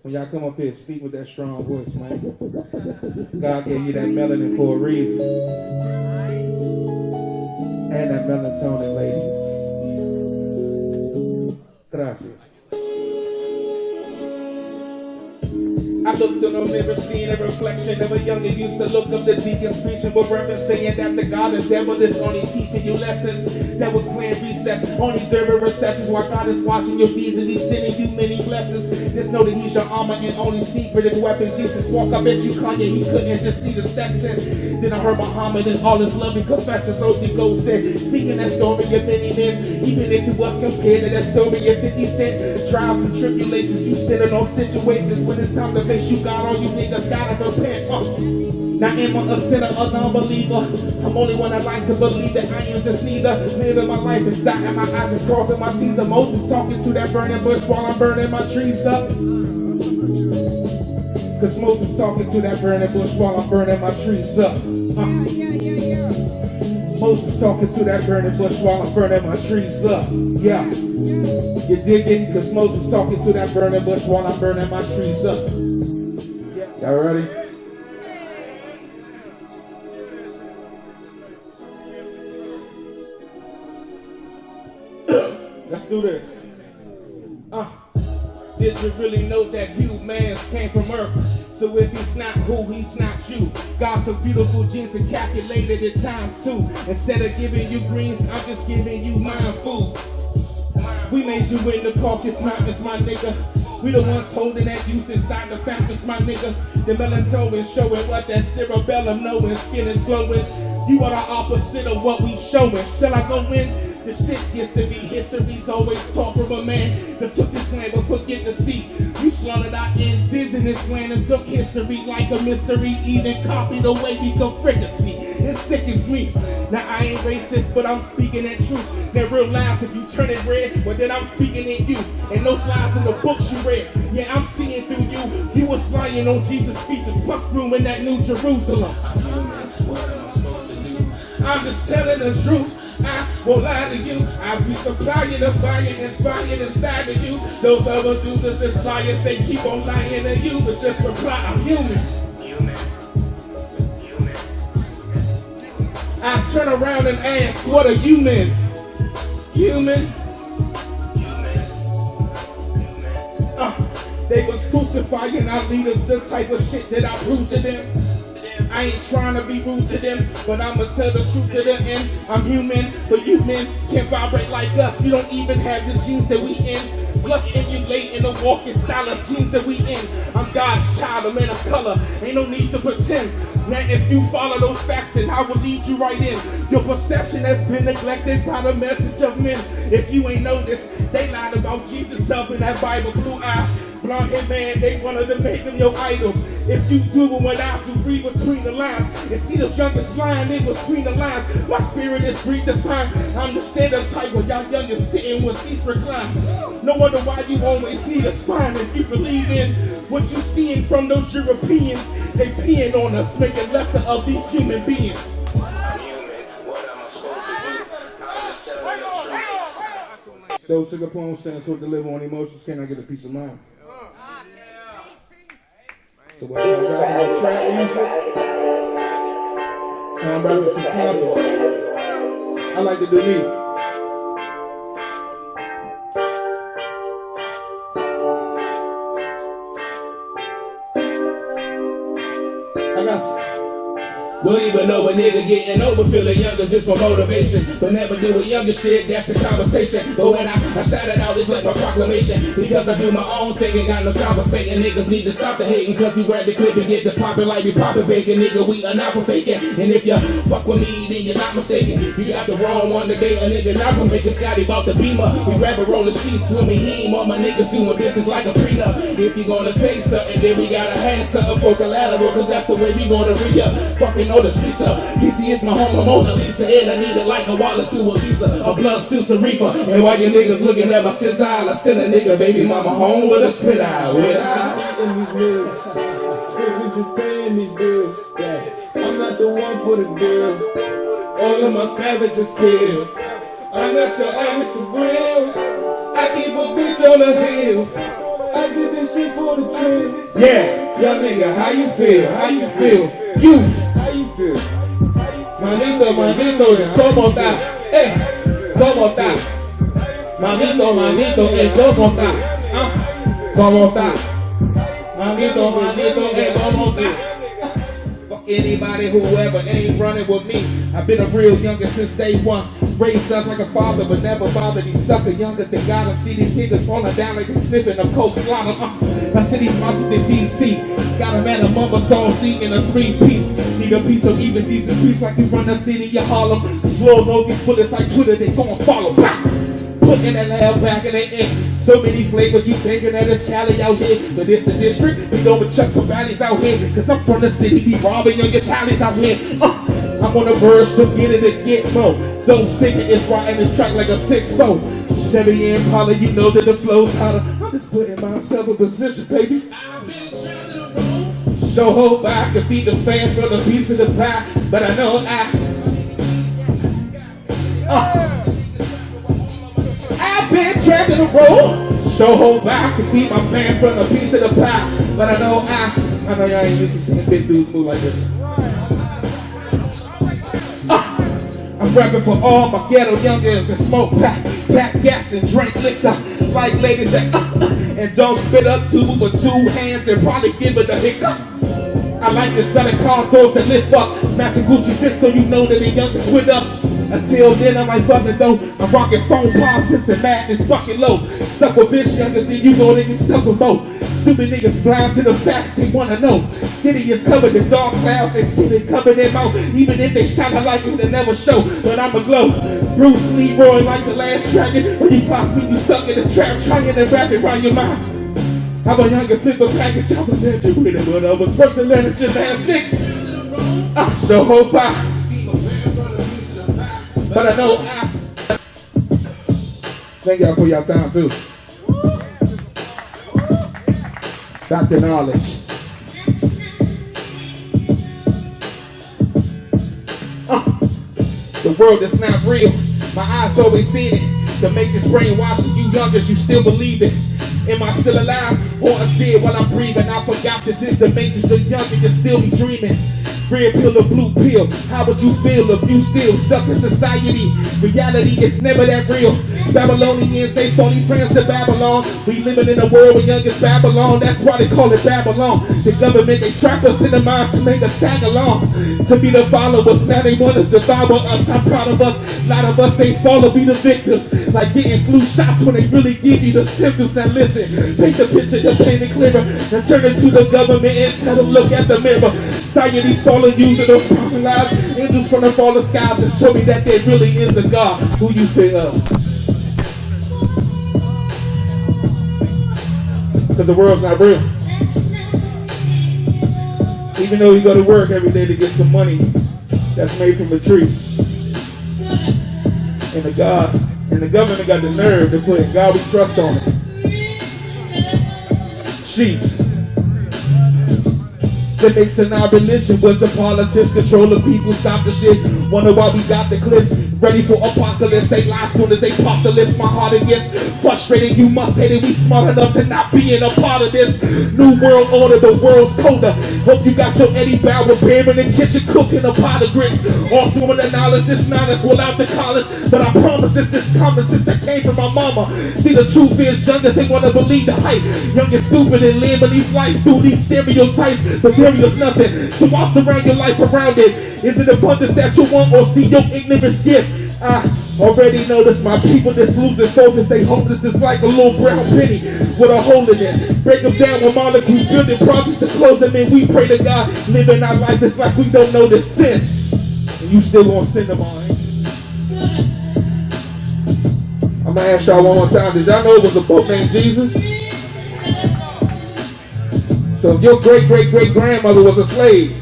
When y'all come up here, speak with that strong voice, man. God gave you that melanin for a reason. And that melatonin, ladies. Gracias. I looked on the mirror, seeing a reflection of a younger used to look up the deacons preaching, but rapping saying that the God and devil is only teaching you lessons. That was planned recess, only during recessions, while God is watching your deeds and He's sending you many blessings. Just know that He's your armor and only secret weapon. Jesus walk up at you, Kanye, He couldn't just see the steps in. Then I heard Muhammad and all His loving confessions. O.C. Ghost said, speaking that story of many men, even if it was compared to that story of 50 Cent. Trials and tribulations, you sit in those situations when it's time to face you, God, all you niggas gotta repent. Now am I a sinner, a non-believer? I'm only one that like to believe that I am just neither. Living my life is dotting my eyes and crossing my T's. Moses talking to that burning bush while I'm burning my trees up. Cause Moses talking to that burning bush while I'm burning my trees up. Moses talking to that burning bush while I'm burning my trees up. Yeah. You dig it? Cause Moses talking to that burning bush while I'm burning my trees up. Y'all ready? Let's do this. Did you really know that humans came from Earth? So if he's not who, he's not you. Got some beautiful genes and calculated at times too. Instead of giving you greens, I'm just giving you mind food. We made you in the Caucasus Mountains, my nigga. We the ones holding that youth inside the fountains, my nigga. The melatonin showing what that cerebellum knowing. Skin is glowing. You are the opposite of what we showing. Shall I go in? The shit gets to be history's always taught from a man that took this land but forget to see. You slaughtered our indigenous land and took history like a mystery. Even copied the way we come fricassee. It sickens me. Now I ain't racist, but I'm speaking that truth. That real lies if you turn it red, but then I'm speaking in you. And those lies in the books you read, yeah, I'm seeing through you. You was lying on Jesus' features, plus room in that New Jerusalem. I'm just telling the truth. I won't lie to you. I resupply you the fire inspired inside of you. Those other dudes are just liars. They keep on lying to you, but just reply, I'm human. I turn around and ask, what are you men? Human? They was crucifying our leaders, the type of shit that I prove to them. I ain't trying to be rude to them, but I'ma tell the truth to the end. I'm human, but you men can't vibrate like us. You don't even have the genes that we in. Plus emulate in the walking style of genes that we in. I'm God's child, a man of color. Ain't no need to pretend. Now if you follow those facts, then I will lead you right in. Your perception has been neglected by the message of men. If you ain't noticed, they lied about Jesus up in that Bible. Blue eye, blonde head man, they wanted to make him your idol. If you do what I do, read between the lines and see the youngest line in between the lines. My spirit is redefined. I'm the stand-up type where y'all youngest sitting with seats reclined. No wonder why you always need a spine. If you believe in what you're seeing from those Europeans, they peeing on us, making lesser of these human beings. Those sugar poems stands for deliver on emotions. Can I get a piece of mind? So what I'm rapping with trap music, and I'm rapping some conscious. I like to do me. I got you. We'll even know a nigga getting over feeling younger just for motivation. But never do with younger shit, that's the conversation. But when I shout it out, it's like my proclamation. Because I do my own thing and got no conversating. Niggas need to stop the hating, cause we grab the clip and get the poppin' like we poppin' bacon. Nigga, we are not for faking. And if you fuck with me, then you're not mistaken. You got the wrong one today, a nigga not gonna make a Scotty about the beamer. We grab a roll of sheets, swimming heme. All my niggas doing business like a prenup. If you gonna taste something, then we gotta have something for collateral, cause that's the way we gonna re-up. Fucking know the streets up. DC is my home, Mona Lisa, and I need it like a wallet to a visa. A blood stew reefer. And while you niggas looking at my sis eye, I send a nigga baby mama home with a spit eye. With eating these meals, strictly just paying these bills. Yeah, I'm not the one for the deal. All of my savages killed. I'm not your average for real. I keep a bitch on the hill. I did this shit for the thrill. yeah, young nigga, how you feel? How you feel? You, How you feel? manito, ¿cómo estás? ¿Cómo estás? Manito, ¿cómo estás? ¿Cómo estás? Manito, ¿cómo estás? Fuck anybody, whoever ain't running with me. I've been a real youngin' since day one. Raised up like a father, but never bothered these sucker youngers that got them. See these niggas falling down like they sniffing a coke slaughter. I see these Washington D.C. Got a man a mama soul seat in a 3-piece. Need a piece of even decent peace like you run the city of Harlem. Slow know these bullets like Twitter, they gon' follow. Putting that hell back in the ink. So many flavors, you thinking that it's Cali out here. But it's the district, we know with Chucks and Valleys out here. Cause I'm from the city, be robbing youngest Hallies out here. I'm on the verge to get it to get more. Don't sing it, it's riding this track like a 6-4. Chevy Impala, you know that the flow's hotter. I'm just putting myself in position, baby. So hope I can feed the fans for the piece of the pie. But I know I've been trapped in the road. So hope I can feed my fans from a piece of the pie. But I know y'all ain't used to seeing big dudes move like this. I'm rapping for all my ghetto youngins that smoke pack gas and drink liquor like ladies that and don't spit up tube with 2 hands and probably give it a hiccup. I like to sell car doors that lift up, matching Gucci fits so you know that the youngins with us. Until then, I'm like fucking dope. I'm rocking phone politics and madness fucking low. Stuck with bitch youngers, then you go, they get stuck with both. Stupid niggas blind to the facts, they wanna know. City is covered in dark clouds, they skin it covered in mouth. Even if they shine a light, they never show. But I'm a glow. Bruce Leroy like the last dragon. When you pop me, you stuck in the trap, trying to wrap it around your mouth. I'm a younger single package, I was injured with it, but I was first to learn in gymnastics. I so hope but I know thank y'all for y'all time too. Dr. Knowledge. The world is not real. My eyes always seen it. The matrix brainwashing you youngers, you still believe it. Am I still alive or I'm dead while I'm breathing? I forgot this is the matrix of younger, you still be dreaming. Red pill or blue pill, how would you feel if you still stuck in society? Reality is never that real. Babylonians, they phony friends to Babylon. We living in a world where youngest Babylon, that's why they call it Babylon. The government, they trap us in the mind to make us tag along. To be the followers, now they want us to devour us. I'm proud of us, a lot of us, they follow, be the victims. Like getting flu shots when they really give you the symptoms. Now listen, paint the picture, just paint it clearer. Now turn it to the government and tell them look at the mirror. Society's fallen using those common lives. Angels from the fallen skies and show me that there really is a God who you fear of. Because the world's not real. Even though you go to work every day to get some money that's made from a tree. And the government got the nerve to put God we trust on it. Sheeps. That makes it our religion was the politics, control the people, stop the shit. Wonder why we got the clips, ready for apocalypse. They lie soon as they pop the lips, my heart it gets frustrated. You must hate it, we smart enough to not be in a part of this new world order, the world's colder. Hope you got your Eddie Bauer beer in the kitchen cooking a pot of grits. All swimming the knowledge, this knowledge without the college. But I promise it's this common sense that came from my mama. See the truth is, youngest they wanna believe the hype. Young and stupid and live in these life through these stereotypes. But there is nothing, so I'll surround your life around it. Is it abundance that you want or see your ignorance gift? I already noticed my people that's losing focus. They hopeless, it's like a little brown penny with a hole in it. Break them down with molecules, building projects to close them in. We pray to God, living our life, it's like we don't know the sin. And you still gonna send them on, eh? I'm gonna ask y'all one more time, did y'all know it was a book named Jesus? So if your great-great-great-grandmother was a slave,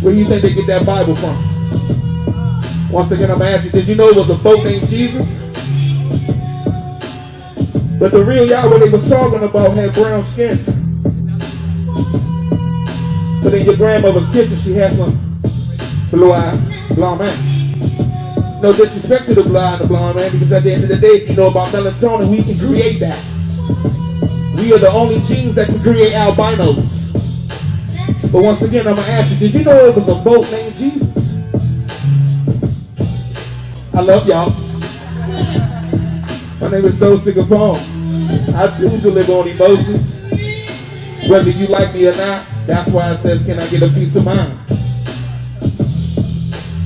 Where do you think they get that Bible from? Once again, I'm asking, did you know it was a boat named Jesus? But the real Yahweh they was talking about had brown skin. But in your grandmother's kitchen, she had some blue-eyed blonde man. No disrespect to the blind and blonde man, because at the end of the day, if you know about melatonin, we can create that. We are the only genes that can create albinos. But once again, I'm going to ask you, did you know it was a boat named Jesus? I love y'all. My name is Dosey Capone. I do deliver on emotions. Whether you like me or not, that's why it says, can I get a piece of mine?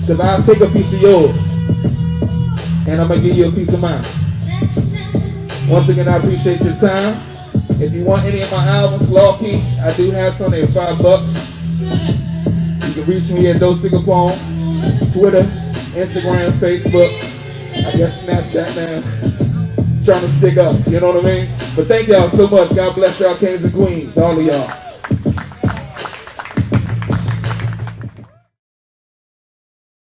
Because I'll take a piece of yours. And I'm going to give you a piece of mine. Once again, I appreciate your time. If you want any of my albums, Law Key, I do have some. They're $5. You can reach me at Dosey Capone, Twitter, Instagram, Facebook, I guess Snapchat now. Trying to stick up, you know what I mean? But thank y'all so much. God bless y'all, kings and queens, all of y'all.